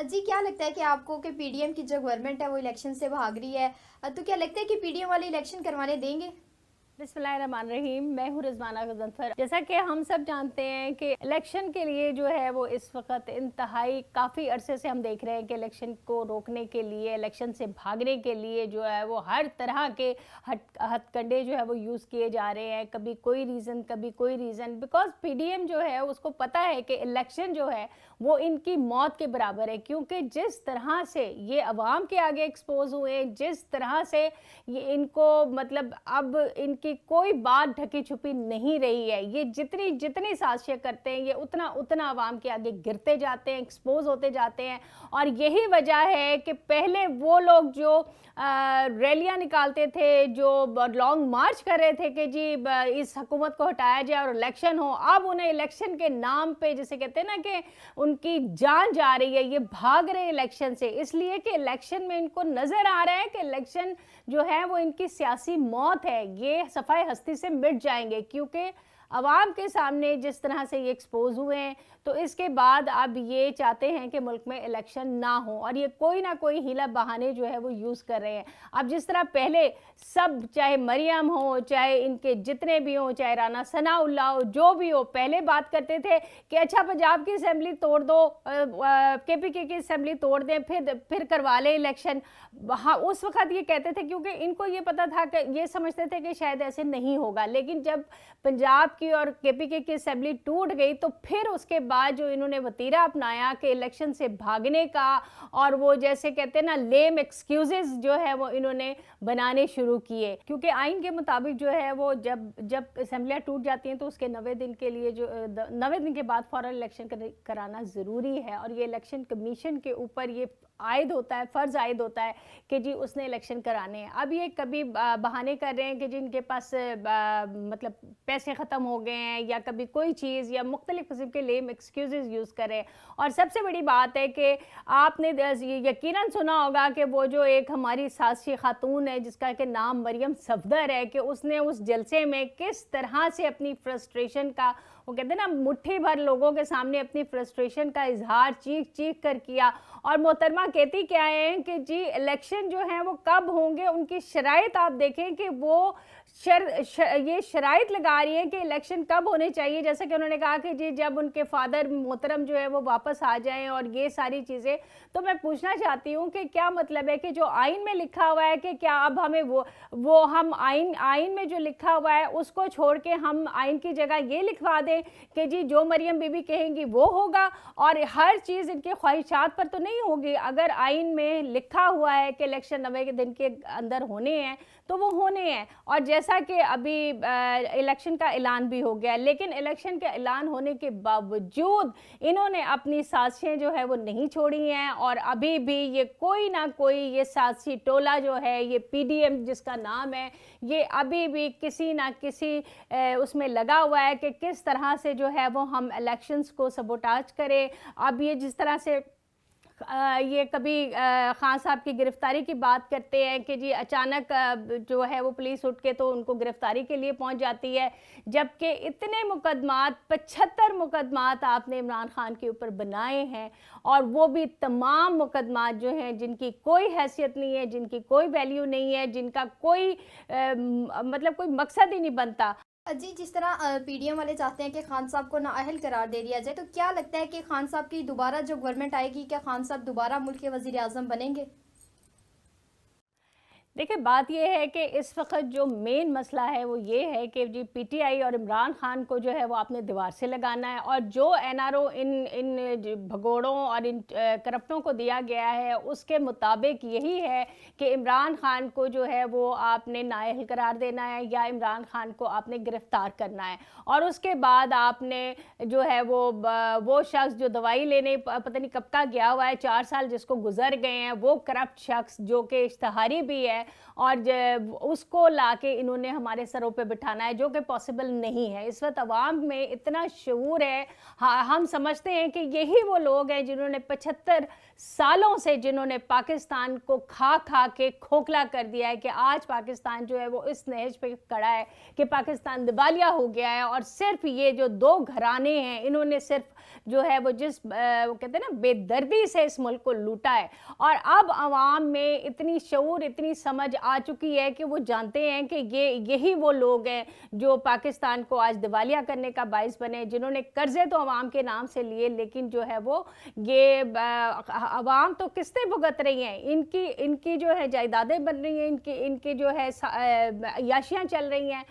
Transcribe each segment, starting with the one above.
जी, क्या लगता है कि आपको कि पीडीएम की जो गवर्नमेंट है वो इलेक्शन से भाग रही है, तो क्या लगता है कि पीडीएम वाले इलेक्शन करवाने देंगे? बिस्मिल्लाहिर्रहमानिर्रहीम। मैं हूँ रिजवाना गजनफर। जैसा कि हम सब जानते हैं कि इलेक्शन के लिए जो है वो इस वक्त इंतहाई काफ़ी अरसे से हम देख रहे हैं कि इलेक्शन को रोकने के लिए, इलेक्शन से भागने के लिए जो है वो हर तरह के हथकंडे जो है वो यूज़ किए जा रहे हैं। कभी कोई रीज़न, कभी कोई रीज़न, बिकॉज पीडीएम जो है उसको पता है कि इलेक्शन जो है वो इनकी मौत के बराबर है, क्योंकि जिस तरह से ये अवाम के आगे एक्सपोज हुए, जिस तरह से ये इनको मतलब अब इनकी कोई बात ढकी छुपी नहीं रही है। ये जितनी जितनी साजिशें करते हैं ये उतना उतना आवाम के आगे गिरते जाते हैं, एक्सपोज होते जाते हैं। और यही वजह है कि पहले वो लोग जो रैलियां निकालते थे, जो लॉन्ग मार्च कर रहे थे कि जी इस हुकूमत को हटाया जाए और इलेक्शन हो, अब उन्हें इलेक्शन के नाम पे जैसे कहते हैं ना कि उनकी जान जा रही है, ये भाग रहे हैं इलेक्शन से, इसलिए कि इलेक्शन में इनको नजर आ रहा है कि इलेक्शन जो है वो इनकी सियासी मौत है। ये सफाई हस्ती से मिट जाएंगे, क्योंकि अवाम के सामने जिस तरह से ये एक्सपोज हुए हैं, तो इसके बाद अब ये चाहते हैं कि मुल्क में इलेक्शन ना हो, और ये कोई ना कोई हीला बहाने जो है वो यूज़ कर रहे हैं। अब जिस तरह पहले सब, चाहे मरियम हो, चाहे इनके जितने भी हों, चाहे राना सनाउल्लाह हो, जो भी हो, पहले बात करते थे कि अच्छा पंजाब की असेंबली तोड़ दो, केपीके की असेंबली तोड़ दें, फिर करवा लें इलेक्शन। हाँ, उस वक्त ये कहते थे क्योंकि इनको ये पता था कि ये समझते थे कि शायद ऐसे नहीं होगा। लेकिन जब पंजाब की और केपीके की असेंबली टूट गई, तो फिर उसके बाद जो इन्होंने वतीरा अपनाया कि इलेक्शन से भागने का, और वो जैसे कहते हैं ना लेम एक्सक्यूजेस जो है वो इन्होंने बनाने शुरू किए। क्योंकि आइन के मुताबिक जो है वो जब जब असेंबलियाँ टूट जाती हैं तो उसके 90 दिन के लिए जो 90 दिन के बाद फ़ौरन इलेक्शन कराना ज़रूरी है, और ये इलेक्शन कमीशन के ऊपर ये आयद होता है, फ़र्ज़ आयद होता है कि जी उसने इलेक्शन कराने हैं। अब ये कभी बहाने कर रहे हैं कि जिनके पास मतलब पैसे ख़त्म हो गए हैं, या कभी कोई चीज़, या मुख्तलिफ़ किस्म के लेम एक्सक्यूज़ यूज़ करें। और सबसे बड़ी बात है कि आपने यकीनन सुना होगा कि वो जो एक हमारी साजिशी खातून है जिसका कि नाम मरियम सफदर है, कि उसने उस जलसे में किस तरह से अपनी फ्रस्ट्रेशन का, वो कहते हैं ना, मुट्ठी भर लोगों के सामने अपनी फ्रस्ट्रेशन का इजहार चीख चीख कर किया। और मोहतरमा कहती क्या है कि जी इलेक्शन जो है वो कब होंगे, उनकी शराइत आप देखें कि वो ये शराइत लगा रही है कि इलेक्शन कब होने चाहिए। जैसे कि उन्होंने कहा कि जी जब उनके फादर मोहतरम जो है वो वापस आ जाएं, और ये सारी चीज़ें। तो मैं पूछना चाहती हूँ कि क्या मतलब है कि जो आइन में लिखा हुआ है, कि क्या अब हमें वो हम आइन में जो लिखा हुआ है उसको छोड़ के हम आइन की जगह ये लिखवा दें कि जी जो मरियम बीबी कहेंगी वो होगा, और हर चीज़ इनके ख्वाहिशात पर तो नहीं होगी। अगर आइन में लिखा हुआ है कि इलेक्शन 90 दिन के अंदर होने हैं तो वो होने हैं। और जैसा कि अभी इलेक्शन का ऐलान भी हो गया, लेकिन इलेक्शन के ऐलान होने के बावजूद इन्होंने अपनी साजिशें जो है वो नहीं छोड़ी हैं, और अभी भी ये कोई ना कोई ये साजिशी टोला जो है, ये पीडीएम जिसका नाम है, ये अभी भी किसी ना किसी उसमें लगा हुआ है कि किस तरह से जो है वो हम इलेक्शंस को सबोटाज करें। अब ये जिस तरह से ये कभी खान साहब की गिरफ्तारी की बात करते हैं कि जी अचानक जो है वो पुलिस उठ के तो उनको गिरफ्तारी के लिए पहुंच जाती है, जबकि इतने मुकदमात, 75 मुकदमात आपने इमरान खान के ऊपर बनाए हैं, और वो भी तमाम मुकदमात जो हैं जिनकी कोई हैसियत नहीं है, जिनकी कोई वैल्यू नहीं है, जिनका कोई मतलब कोई मकसद ही नहीं बनता। जी, जिस तरह पीडीएम वाले चाहते हैं कि खान साहब को नाअहल करार दे दिया जाए, तो क्या लगता है कि खान साहब की दोबारा जो गवर्नमेंट आएगी, क्या खान साहब दोबारा मुल्क के वजीर आजम बनेंगे? देखिए, बात यह है कि इस वक्त जो मेन मसला है वो ये है कि जी पीटीआई और इमरान खान को जो है वो आपने दीवार से लगाना है, और जो एनआरओ इन इन भगोड़ों और इन करप्टों को दिया गया है उसके मुताबिक यही है कि इमरान खान को जो है वो आपने नाअहल करार देना है, या इमरान खान को आपने गिरफ्तार करना है। और उसके बाद आपने जो है वो शख्स जो दवाई लेने पता नहीं कब का गया हुआ है, 4 साल जिसको गुजर गए हैं, वो करप्ट शख्स जो कि इश्तहारी भी है, ہے اور اس کو لا کے انہوں نے ہمارے سروں پہ بٹھانا ہے، جو کہ پاسبل نہیں ہے۔ اس وقت عوام میں اتنا شعور ہے، ہم سمجھتے ہیں کہ یہی وہ لوگ ہیں جنہوں نے 75 سالوں سے جنہوں نے پاکستان کو کھا کھا کے کھوکھلا کر دیا ہے کہ آج پاکستان جو ہے وہ اس نہج پہ کھڑا ہے کہ پاکستان دیوالیہ ہو گیا ہے، اور صرف یہ جو دو گھرانے ہیں انہوں نے صرف جو ہے وہ وہ کہتے ہیں نا بے دردی سے اس ملک کو لوٹا ہے۔ اور اب عوام میں اتنی شعور، اتنی سمجھ آ چکی ہے کہ وہ جانتے ہیں کہ یہی وہ لوگ ہیں جو پاکستان کو آج دیوالیہ کرنے کا باعث بنے، جنہوں نے قرضے تو عوام کے نام سے لیے لیکن جو ہے وہ یہ عوام تو قسطیں بھگت رہی ہیں، ان کی جو ہے جائیدادیں بن رہی ہیں، ان کی جو ہے عیاشیاں چل رہی ہیں۔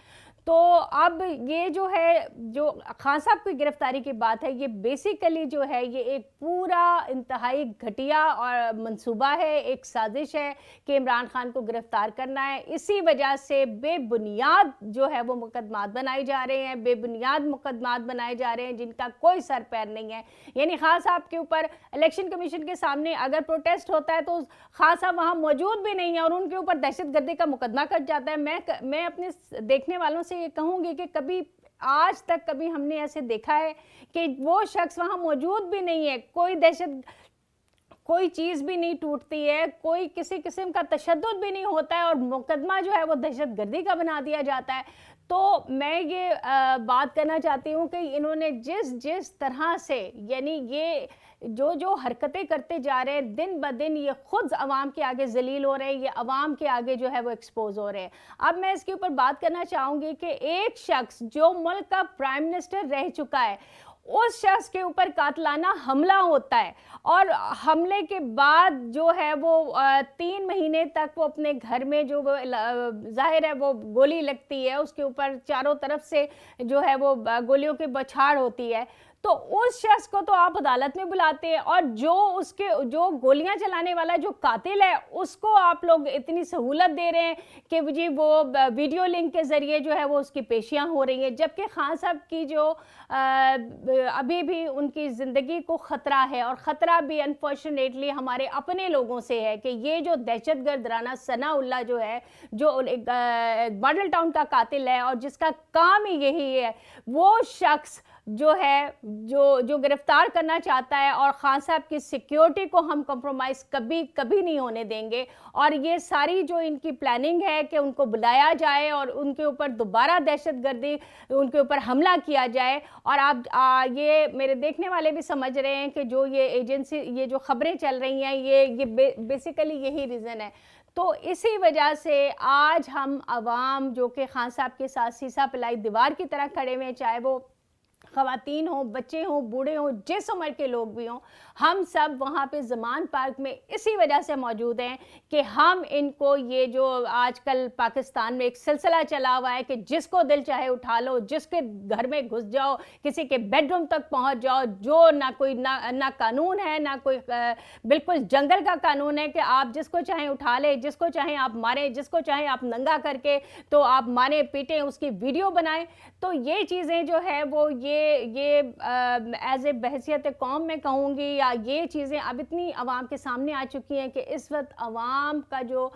تو اب یہ جو ہے جو خان صاحب کی گرفتاری کی بات ہے، یہ بیسیکلی جو ہے یہ ایک پورا انتہائی گھٹیا اور منصوبہ ہے، ایک سازش ہے کہ عمران خان کو گرفتار کرنا ہے۔ اسی وجہ سے بے بنیاد جو ہے وہ مقدمات بنائے جا رہے ہیں، بے بنیاد مقدمات بنائے جا رہے ہیں جن کا کوئی سر پیر نہیں ہے۔ یعنی خان صاحب کے اوپر الیکشن کمیشن کے سامنے اگر پروٹیسٹ ہوتا ہے تو خان صاحب وہاں موجود بھی نہیں ہے اور ان کے اوپر دہشت گردی کا مقدمہ کٹ جاتا ہے۔ میں اپنے دیکھنے والوں سے یہ کہوں گی کہ کبھی آج تک کبھی ہم نے ایسے دیکھا ہے کہ وہ شخص وہاں موجود بھی نہیں ہے، کوئی چیز بھی نہیں ٹوٹتی ہے، کوئی کسی قسم کا تشدد بھی نہیں ہوتا ہے اور مقدمہ جو ہے وہ دہشت گردی کا بنا دیا جاتا ہے۔ تو میں یہ بات کرنا چاہتی ہوں کہ انہوں نے جس طرح سے یعنی یہ جو حرکتیں کرتے جا رہے ہیں دن بدن، یہ خود عوام کے آگے ذلیل ہو رہے ہیں، یہ عوام کے آگے جو ہے وہ ایکسپوز ہو رہے ہیں۔ اب میں اس کے اوپر بات کرنا چاہوں گی کہ ایک شخص جو ملک کا پرائم منسٹر رہ چکا ہے، اس شخص کے اوپر قاتلانہ حملہ ہوتا ہے اور حملے کے بعد جو ہے وہ 3 مہینے تک وہ اپنے گھر میں جو ظاہر ہے وہ گولی لگتی ہے، اس کے اوپر چاروں طرف سے جو ہے وہ گولیوں کی بچھاڑ ہوتی ہے، تو اس شخص کو تو آپ عدالت میں بلاتے ہیں اور جو گولیاں چلانے والا جو قاتل ہے اس کو آپ لوگ اتنی سہولت دے رہے ہیں کہ جی وہ ویڈیو لنک کے ذریعے جو ہے وہ اس کی پیشیاں ہو رہی ہیں، جبکہ خان صاحب کی جو ابھی بھی ان کی زندگی کو خطرہ ہے، اور خطرہ بھی انفارچونیٹلی ہمارے اپنے لوگوں سے ہے کہ یہ جو دہشت گرد رانا ثناء اللہ جو ہے، جو ماڈل ٹاؤن کا قاتل ہے اور جس کا کام ہی یہی ہے، وہ شخص جو ہے جو گرفتار کرنا چاہتا ہے، اور خان صاحب کی سیکیورٹی کو ہم کمپرومائز کبھی نہیں ہونے دیں گے۔ اور یہ ساری جو ان کی پلاننگ ہے کہ ان کو بلایا جائے اور ان کے اوپر دوبارہ دہشت گردی ان کے اوپر حملہ کیا جائے، اور آپ یہ میرے دیکھنے والے بھی سمجھ رہے ہیں کہ جو یہ ایجنسی یہ جو خبریں چل رہی ہیں یہ بیسیکلی یہی ریزن ہے۔ تو اسی وجہ سے آج ہم عوام جو کہ خان صاحب کے ساتھ سیسا پلائی دیوار کی طرح کھڑے ہوئے، چاہے وہ خواتین ہوں، بچے ہوں، بوڑھے ہوں، جس عمر کے لوگ بھی ہوں، ہم سب وہاں پہ زمان پارک میں اسی وجہ سے موجود ہیں کہ ہم ان کو یہ جو آج کل پاکستان میں ایک سلسلہ چلا ہوا ہے کہ جس کو دل چاہے اٹھا لو، جس کے گھر میں گھس جاؤ، کسی کے بیڈ روم تک پہنچ جاؤ، جو نہ قانون ہے، نہ کوئی بالکل جنگل کا قانون ہے کہ آپ جس کو چاہیں اٹھا لیں، جس کو چاہیں آپ ماریں، جس کو چاہیں آپ ننگا کر کے تو آپ ماریں پیٹیں، اس کی ویڈیو بنائیں۔ تو یہ چیزیں جو ہے وہ یہ ایز اے بحیثیت قوم میں کہوں گی، یا یہ چیزیں اب اتنی عوام کے سامنے آ چکی ہیں کہ اس وقت عوام کا جو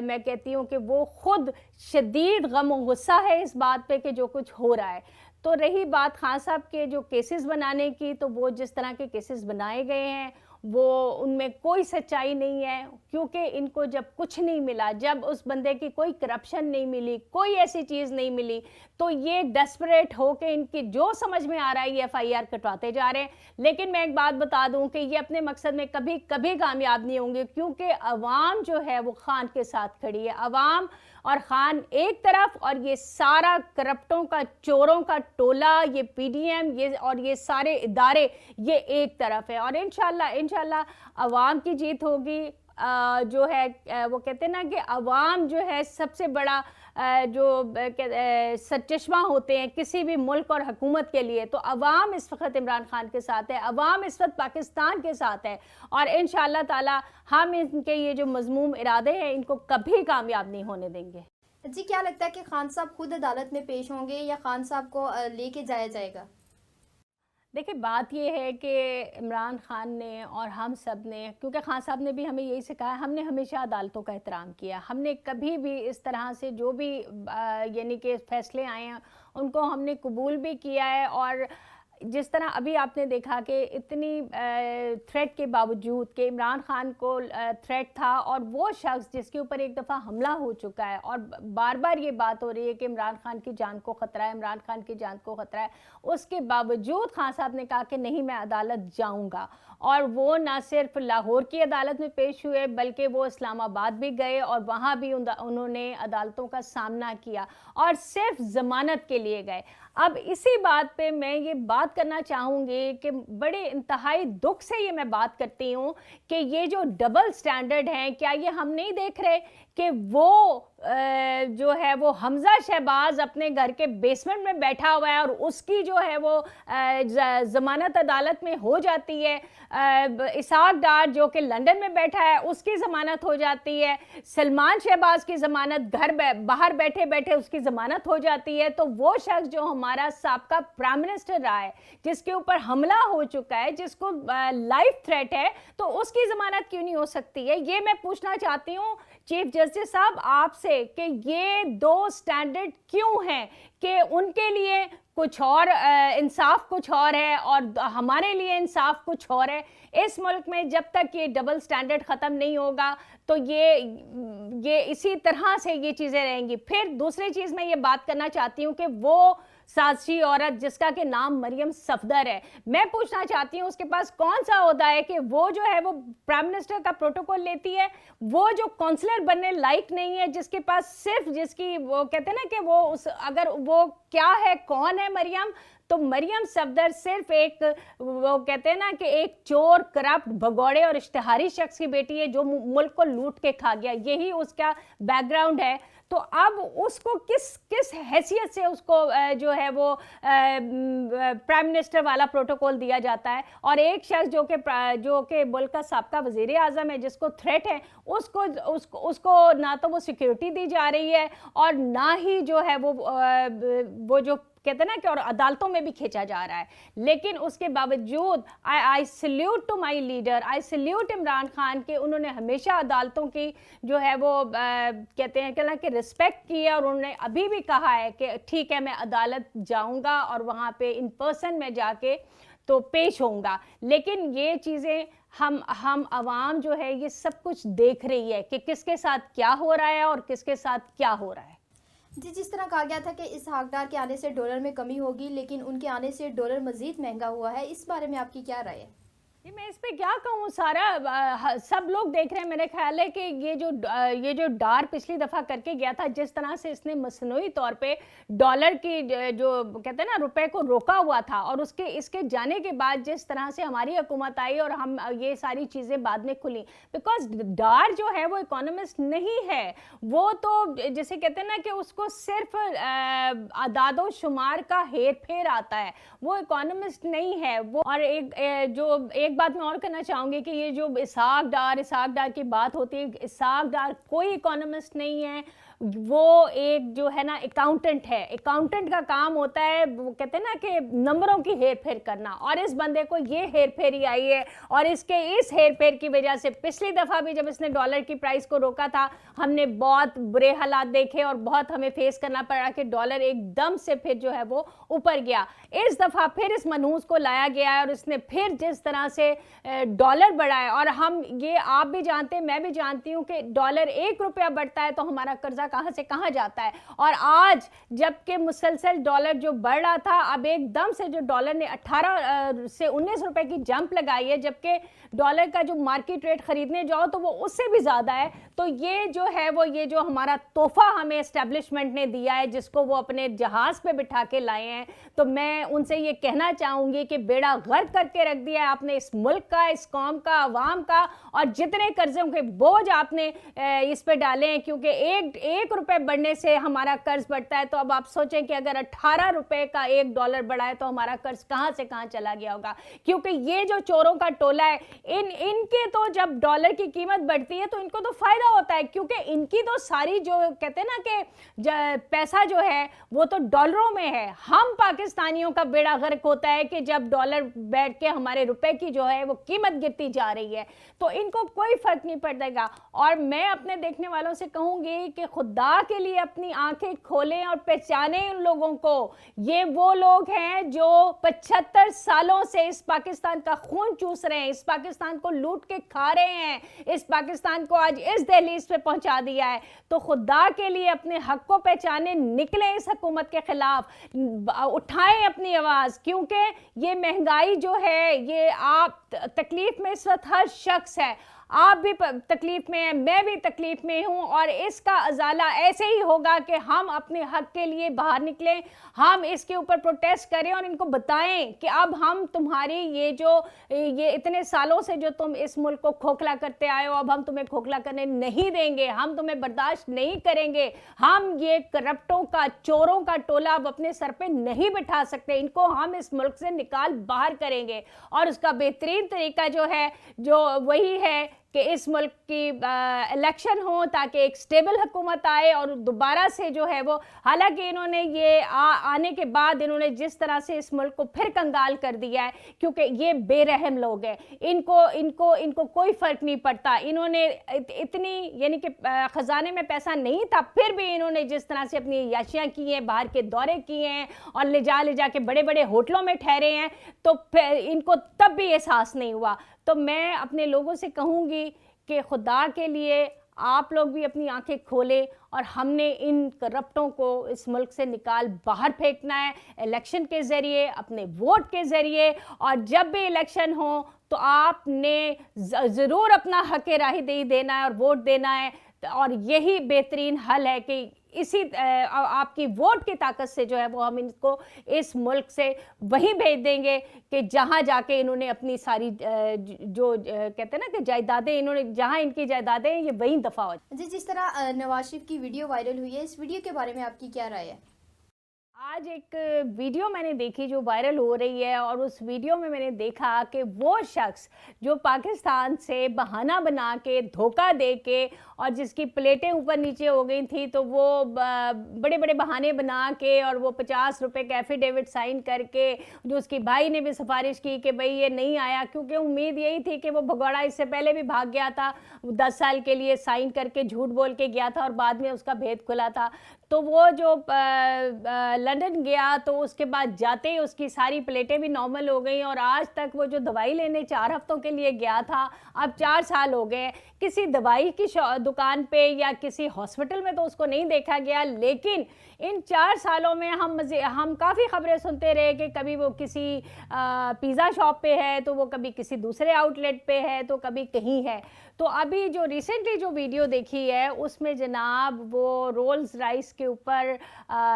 میں کہتی ہوں کہ وہ خود شدید غم و غصہ ہے اس بات پہ کہ جو کچھ ہو رہا ہے۔ تو رہی بات خان صاحب کے جو کیسز بنانے کی، تو وہ جس طرح کے کیسز بنائے گئے ہیں وہ ان میں کوئی سچائی نہیں ہے، کیونکہ ان کو جب کچھ نہیں ملا، جب اس بندے کی کوئی کرپشن نہیں ملی، کوئی ایسی چیز نہیں ملی، تو یہ ڈیسپریٹ ہو کے ان کی جو سمجھ میں آ رہا ہے یہ FIR کٹواتے جا رہے ہیں۔ لیکن میں ایک بات بتا دوں کہ یہ اپنے مقصد میں کبھی کامیاب نہیں ہوں گے، کیونکہ عوام جو ہے وہ خان کے ساتھ کھڑی ہے، عوام اور خان ایک طرف، اور یہ سارا کرپٹوں کا چوروں کا ٹولہ، یہ PDM اور یہ سارے ادارے یہ ایک طرف ہے۔ اور انشاءاللہ عوام کی جیت ہوگی۔ جو ہے وہ کہتے ہیں نا کہ عوام جو ہے سب سے بڑا جو سرچشمہ ہوتے ہیں کسی بھی ملک اور حکومت کے لیے، تو عوام اس وقت عمران خان کے ساتھ ہے، عوام اس وقت پاکستان کے ساتھ ہے، اور انشاءاللہ تعالی ہم ان کے یہ جو مذموم ارادے ہیں ان کو کبھی کامیاب نہیں ہونے دیں گے۔ جی کیا لگتا ہے کہ خان صاحب خود عدالت میں پیش ہوں گے یا خان صاحب کو لے کے جایا جائے گا؟ देखिए बात ये है कि इमरान खान ने और हम सब ने, क्योंकि खान साहब ने भी हमें यही सिखाया, हमने हमेशा अदालतों का एहतराम किया, हमने कभी भी इस तरह से जो भी यानी कि फैसले आए हैं उनको हमने कबूल भी किया है। और जिस तरह अभी आपने देखा कि इतनी थ्रेट के बावजूद कि इमरान खान को थ्रेट था और वो शख्स जिसके ऊपर एक दफ़ा हमला हो चुका है और बार बार ये बात हो रही है कि इमरान खान की जान को ख़तरा है, इमरान खान की जान को ख़तरा है, उसके बावजूद खान साहब ने कहा कि नहीं मैं अदालत जाऊंगा। और वो ना सिर्फ लाहौर की अदालत में पेश हुए बल्कि वो इस्लामाबाद भी गए और वहाँ भी उन्होंने अदालतों का सामना किया और सिर्फ ज़मानत के लिए गए। अब इसी बात पे मैं ये बात करना चाहूँगी कि बड़े इंतहाई दुख से ये मैं बात करती हूँ कि ये जो डबल स्टैंडर्ड हैं, क्या ये हम नहीं देख रहे कि वो जो है वो हमजा शहबाज अपने घर के बेसमेंट में बैठा हुआ है और उसकी जो है वो ज़मानत अदालत में हो जाती है। इसाक डार जो कि लंदन में बैठा है उसकी ज़मानत हो जाती है। सलमान शहबाज की ज़मानत बाहर बैठे बैठे उसकी ज़मानत हो जाती है। तो वो शख्स जो हमारा साबका प्राइम मिनिस्टर रहा है, जिसके ऊपर हमला हो चुका है, जिसको लाइफ थ्रेट है, तो उसकी ज़मानत क्यों नहीं हो सकती है? ये मैं पूछना चाहती हूँ चीफ जस्टिस साहब आपसे कि ये दो स्टैंडर्ड क्यों हैं कि उनके लिए कुछ और इंसाफ कुछ और है और हमारे लिए इंसाफ कुछ और है। इस मुल्क में जब तक ये डबल स्टैंडर्ड ख़त्म नहीं होगा तो ये इसी तरह से ये चीज़ें रहेंगी। फिर दूसरी चीज़ मैं ये बात करना चाहती हूँ कि वो साजिशी औरत जिसका कि नाम मरियम सफदर है, मैं पूछना चाहती हूँ उसके पास कौन सा होता है कि वो जो है वो प्राइम मिनिस्टर का प्रोटोकॉल लेती है, वो जो काउंसलर बनने लायक नहीं है, जिसके पास सिर्फ जिसकी वो कहते हैं ना कि वो अगर वो क्या है कौन है मरियम, तो मरियम सफदर सिर्फ एक वो कहते हैं ना कि एक चोर, करप्ट, भगौड़े और इश्तिहारी शख्स की बेटी है जो मुल्क को लूट के खा गया, यही उसका बैकग्राउंड है। तो अब उसको किस हैसियत से उसको जो है वो प्राइम मिनिस्टर वाला प्रोटोकॉल दिया जाता है और एक शख्स जो कि मुल्क का साबका वजीर आज़म है जिसको थ्रेट है उसको ना तो वो सिक्योरिटी दी जा रही है और ना ही जो है वो जो कहते हैं ना कि और अदालतों में भी खींचा जा रहा है। लेकिन उसके बावजूद I salute to my leader, I salute Imran Khan के उन्होंने हमेशा अदालतों की जो है वो कहते हैं कि रिस्पेक्ट की है और उन्होंने अभी भी कहा है कि ठीक है मैं अदालत जाऊंगा और वहाँ पे इन पर्सन में जाके तो पेश होऊंगा। लेकिन ये चीज़ें हम आवाम जो है ये सब कुछ देख रही है कि किसके साथ क्या हो रहा है और किसके साथ क्या हो रहा है। जी, जिस तरह कहा गया था कि इस्हाक डार के आने से डॉलर में कमी होगी, लेकिन उनके आने से डॉलर मज़ीद महंगा हुआ है, इस बारे में आपकी क्या राय है? जी मैं इस पे क्या कहूँ, सारा सब लोग देख रहे हैं। मेरे ख्याल है कि ये जो डार पिछली दफ़ा करके गया था, जिस तरह से इसने मसनूई तौर पे डॉलर की जो कहते हैं ना रुपए को रोका हुआ था और इसके जाने के बाद जिस तरह से हमारी हुकूमत आई और हम ये सारी चीज़ें बाद में खुली, बिकॉज डार जो है वो इकोनॉमिस्ट नहीं है, वो तो जिसे कहते हैं ना कि उसको सिर्फ आदादो शुमार का हेर फेर आता है, वो इकोनॉमिस्ट नहीं है वो। और एक बात मैं और करना चाहूँगी कि ये जो इसाक डार की बात होती है, इसाक डार कोई इकोनॉमिस्ट नहीं है, वो एक जो है ना अकाउंटेंट है। अकाउंटेंट का काम होता है वो कहते हैं ना कि नंबरों की हेर फेर करना, और इस बंदे को ये हेर फेरी आई है और इस हेर फेर की वजह से पिछली दफ़ा भी जब इसने डॉलर की प्राइस को रोका था हमने बहुत बुरे हालात देखे और बहुत हमें फेस करना पड़ा कि डॉलर एकदम से फिर जो है वो ऊपर गया। इस दफ़ा फिर इस मनहूस को लाया गया है और इसने फिर जिस तरह से डॉलर बढ़ा है, और हम ये आप भी जानते हैं मैं भी जानती हूँ कि डॉलर 1 रुपया बढ़ता है तो हमारा कर्जा कहां से कहां जाता है। और आज जबकि मुसलसल डॉलर जो बढ़ रहा था, अब एकदम से जो डॉलर ने 18 से 19 रुपए की जंप लगाई है, जबकि डॉलर का जो मार्केट रेट खरीदने जाओ तो वो उससे भी ज्यादा है। तो ये जो है वो ये जो हमारा तोहफा हमें एस्टेब्लिशमेंट ने दिया है, जिसको वो अपने जहाज पे बिठा के लाए हैं, तो मैं उनसे ये कहना चाहूंगी कि बेड़ा गर्क करके रख दिया है आपने इस मुल्क का, इस कौम का, अवाम का, और जितने कर्जों के बोझ आपने इस पे डाले हैं, क्योंकि 1 रुपए बढ़ने से हमारा कर्ज बढ़ता है, तो अब आप सोचें कि अगर 18 रुपए का $1 बढ़ा है तो हमारा कर्ज कहां से कहां चला गया होगा। क्योंकि ये जो चोरों का टोला है, इनके तो जब डॉलर की कीमत बढ़ती है तो इनको तो फायदा होता है, क्योंकि इनकी तो सारी जो कहते हैं ना कि पैसा जो है वो तो डॉलरों में है। हम पाकिस्तानियों का बेड़ा गर्क होता है कि जब डॉलर बैठ के हमारे रुपए की जो है वो कीमत गिरती जा रही है, तो इनको कोई फर्क नहीं पड़ेगा। और मैं अपने देखने वालों से कहूंगी कि खुदा के लिए अपनी आंखें खोलें और पहचानें उन लोगों को। ये वो लोग हैं जो 75 सालों से इस पाकिस्तान का खून चूस रहे हैं, इस पाकिस्तान को लूट के खा रहे हैं, इस पाकिस्तान को आज इस दहलीज पे पहुंचा दिया है। तो खुदा के लिए अपने हक को पहचाने, निकले इस हुकूमत के खिलाफ, उठाएं अपनी आवाज। क्योंकि ये महंगाई जो है, ये आप तकलीफ में इस वक्त हर शख्स है, आप भी तकलीफ में हैं, मैं भी तकलीफ में हूं, और इसका अजाला ऐसे ही होगा कि हम अपने हक के लिए बाहर निकलें, हम इसके ऊपर प्रोटेस्ट करें और इनको बताएं कि अब हम तुम्हारी ये इतने सालों से जो तुम इस मुल्क को खोखला करते आए हो, अब हम तुम्हें खोखला करने नहीं देंगे, हम तुम्हें बर्दाश्त नहीं करेंगे। हम ये करप्टों का, चोरों का टोला अब अपने सर पे नहीं बिठा सकते, इनको हम इस मुल्क से निकाल बाहर करेंगे। और उसका बेहतरीन तरीका जो है, जो वही है कि इस मुल्क की इलेक्शन हो, ताकि एक स्टेबल हुकूमत आए और दोबारा से जो है वो, हालांकि इन्होंने ये आने के बाद इन्होंने जिस तरह से इस मुल्क को फिर कंगाल कर दिया है, क्योंकि ये बेरहम लोग हैं, इनको कोई फर्क नहीं पड़ता। इन्होंने इतनी, यानी कि खजाने में पैसा नहीं था, फिर भी इन्होंने जिस तरह से अपनी याशियाँ की हैं, बाहर के दौरे किए हैं और ले जा के बड़े बड़े होटलों में ठहरे हैं, तो फिर इनको तब भी एहसास नहीं हुआ। तो मैं अपने लोगों से कहूँगी कि खुदा के लिए आप लोग भी अपनी आंखें खोलें, और हमने इन करप्टों को इस मुल्क से निकाल बाहर फेंकना है, इलेक्शन के ज़रिए, अपने वोट के ज़रिए। और जब भी इलेक्शन हो तो आपने ज़रूर अपना हक़ राही देना है और वोट देना है, और यही बेहतरीन हल है कि इसी आपकी वोट की ताकत से जो है वो हम इनको इस मुल्क से वहीं भेज देंगे कि जहां जाके इन्होंने अपनी सारी जो कहते हैं ना कि जायदादें, इन्होंने जहां इनकी जायदादें ये वहीं दफा हो। जी, जिस तरह नवाज शरीफ की वीडियो वायरल हुई है, इस वीडियो के बारे में आपकी क्या राय है? आज एक वीडियो मैंने देखी जो वायरल हो रही है, और उस वीडियो में मैंने देखा कि वो शख्स जो पाकिस्तान से बहाना बना के, धोखा दे के, और जिसकी प्लेटें ऊपर नीचे हो गई थी, तो वो बड़े बड़े बहाने बना के और वो 50 रुपए का एफिडेविट साइन करके, जो उसकी भाई ने भी सिफारिश की कि भाई ये नहीं आया, क्योंकि उम्मीद यही थी कि वो भगोड़ा इससे पहले भी भाग गया था, 10 साल के लिए साइन करके झूठ बोल के गया था और बाद में उसका भेद खुला था। तो वो जो लंदन गया, तो उसके बाद जाते ही उसकी सारी प्लेटें भी नॉर्मल हो गई, और आज तक वो जो दवाई लेने 4 हफ्तों के लिए गया था, अब 4 साल हो गए, किसी दवाई की दुकान पे या किसी हॉस्पिटल में तो उसको नहीं देखा गया। लेकिन इन 4 सालों में हम काफ़ी खबरें सुनते रहे कि कभी वो किसी पिज़्ज़ा शॉप पे है, तो वो कभी किसी दूसरे आउटलेट पे है, तो कभी कहीं है। तो अभी जो रिसेंटली जो वीडियो देखी है, उसमें जनाब वो रोल्स रॉयस के ऊपर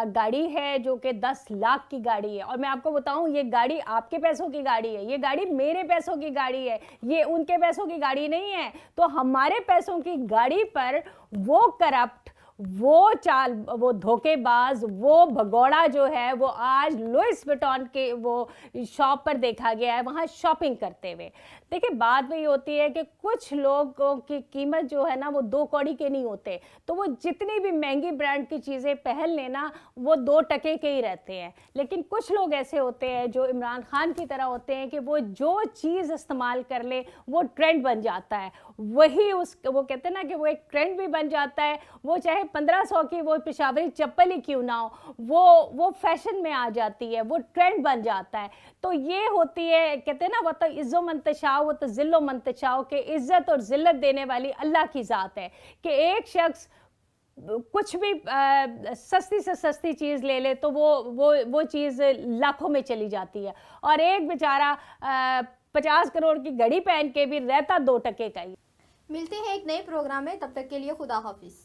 गाड़ी है जो कि 10 लाख की गाड़ी है। और मैं आपको बताऊं, ये गाड़ी आपके पैसों की गाड़ी है, ये गाड़ी मेरे पैसों की गाड़ी है, ये उनके पैसों की गाड़ी नहीं है। तो हमारे पैसों की गाड़ी पर वो करप्ट, वो धोखेबाज, वो भगोड़ा जो है वो आज लुइस विटॉन के वो शॉप पर देखा गया है, वहाँ शॉपिंग करते हुए। देखिए, बात वही होती है कि कुछ लोगों की कीमत जो है ना वो 2 कौड़ी के नहीं होते, तो वो जितनी भी महंगी ब्रांड की चीज़ें पहन लेना वो 2 टके के ही रहते हैं। लेकिन कुछ लोग ऐसे होते हैं जो इमरान खान की तरह होते हैं कि वो जो चीज़ इस्तेमाल कर ले वो ट्रेंड बन जाता है, वो कहते हैं ना कि वो एक ट्रेंड भी बन जाता है। वो चाहे 1500 की वो पेशावरी चप्पल ही क्यों ना हो, वो फैशन में आ जाती है, वो ट्रेंड बन जाता है। तो ये होती है, कहते हैं ना, वो तो इज़्ज़ो मंतशाओ, वो तो ज़िल्लो मंतशाओ, के इज़्ज़त और ज़िल्लत देने वाली अल्लाह की ज़ात है कि एक शख्स कुछ भी सस्ती से सस्ती चीज़ ले ले तो वो चीज़ लाखों में चली जाती है, और एक बेचारा 50 करोड़ की घड़ी पहन के भी रहता 2 टके का ही। मिलते हैं एक नए प्रोग्राम में, तब तक के लिए खुदा हाफिज।